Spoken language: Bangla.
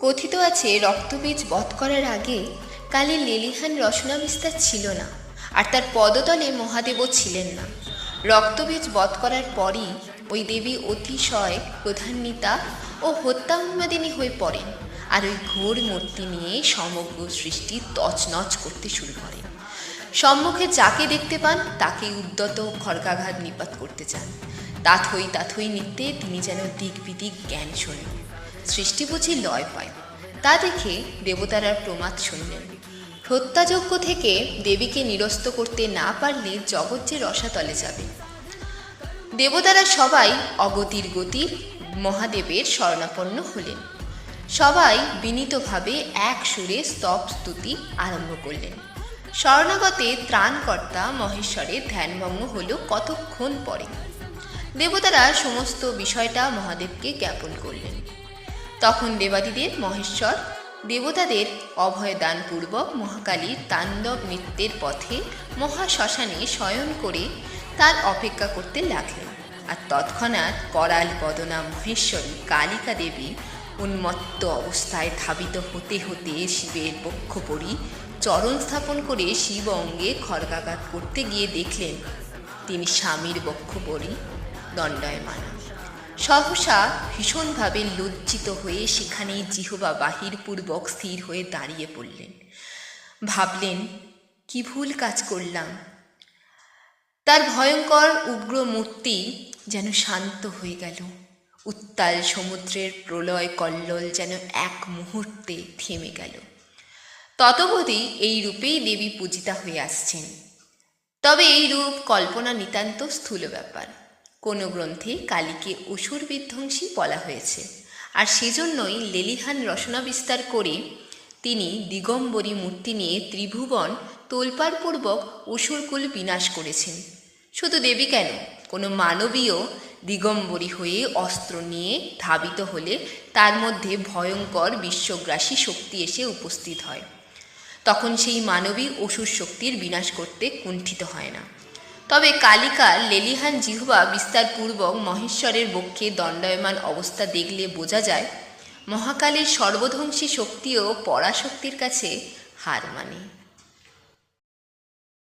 কথিত আছে রক্তবীজ বধ করার আগে কালীর লেলিহান রসনা বিস্তার ছিল না, আর তার পদতলে মহাদেবও ছিলেন না। রক্তবীজ বধ করার পরই ওই দেবী অতিশয় প্রধান্বিতা ও হত্যা উন্মাদিনী হয়ে পড়েন, আর ওই ঘোর মূর্তি নিয়ে সমগ্র সৃষ্টি তছনছ করতে শুরু করেন। সম্মুখে যাকে দেখতে পান তাকে উদ্যত খড়গাঘাত নিপাত করতে চান। তাথই নিত্যে তিনি যেন দিক বিদিক জ্ঞান শোনেন। সৃষ্টি বুঝি লয় পায়, তা দেখে দেবতারা প্রমাদ শুনলেন। হত্যাযজ্ঞ থেকে দেবীকে নিরস্ত করতে না পারলে জগৎ যে রসাতলে যাবে। দেবতারা সবাই অগতির গতির মহাদেবের শরণাপন্ন হলেন। সবাই বিনীতভাবে এক সুরে স্তব স্তুতি আরম্ভ করলেন। শরণাগতে ত্রাণকর্তা মহেশ্বরের ধ্যানভঙ্গ হল কতক্ষণ পরে। দেবতারা সমস্ত বিষয়টা মহাদেবকে জ্ঞাপন করলেন। তখন দেবাদিদেব মহেশ্বর দেবতাদের অভয়দানপূর্বক মহাকালীর তাণ্ডব নৃত্যের পথে মহাশ্মশানে শয়ন করে তার অপেক্ষা করতে লাগলেন। আর তৎক্ষণাৎ করাল বদনা মহেশ্বরী কালিকা দেবী উন্মত্ত অবস্থায় ধাবিত হতে হতে শিবের বক্ষপরি চরণ স্থাপন করে শিব অঙ্গে খড়গাঘাত করতে গিয়ে দেখলেন তিনি স্বামীর বক্ষপরি দণ্ডায়মান। সহসা ভীষণভাবে লজ্জিত হয়ে সেখানেই জিহ্বা বাহিরপূর্বক স্থির হয়ে দাঁড়িয়ে পড়লেন। ভাবলেন, কি ভুল কাজ করলাম। তার ভয়ঙ্কর উগ্র মূর্তি যেন শান্ত হয়ে গেল। উত্তাল সমুদ্রের প্রলয় কল্লোল যেন এক মুহূর্তে থেমে গেল। ততবধি এই রূপেই দেবী পূজিতা হয়ে আসছেন। তবে এই রূপ কল্পনা নিতান্ত স্থূল ব্যাপার। কোনো গ্রন্থে কালীকে অসুর বিধ্বংসী বলা হয়েছে, আর সেজন্যই লেলিহান রসনা বিস্তার করে তিনি দিগম্বরী মূর্তি নিয়ে ত্রিভুবন তোলপাড়পূর্বক অসুরকুল বিনাশ করেছেন। শুধু দেবী কেন, কোনো মানবীয় দিগম্বরী হয়ে অস্ত্র নিয়ে ধাবিত হলে তার মধ্যে ভয়ঙ্কর বিশ্বগ্রাসী শক্তি এসে উপস্থিত হয়। তখন সেই মানবী অসুর শক্তির বিনাশ করতে কুণ্ঠিত হয় না। তবে কালিকার লেলিহান জিহ্বা বিস্তারপূর্বক মহেশ্বরের বক্ষে দণ্ডায়মান অবস্থা দেখলে বোঝা যায় মহাকালীর সর্বধ্বংসী শক্তিও পরাশক্তির কাছে হার মানে।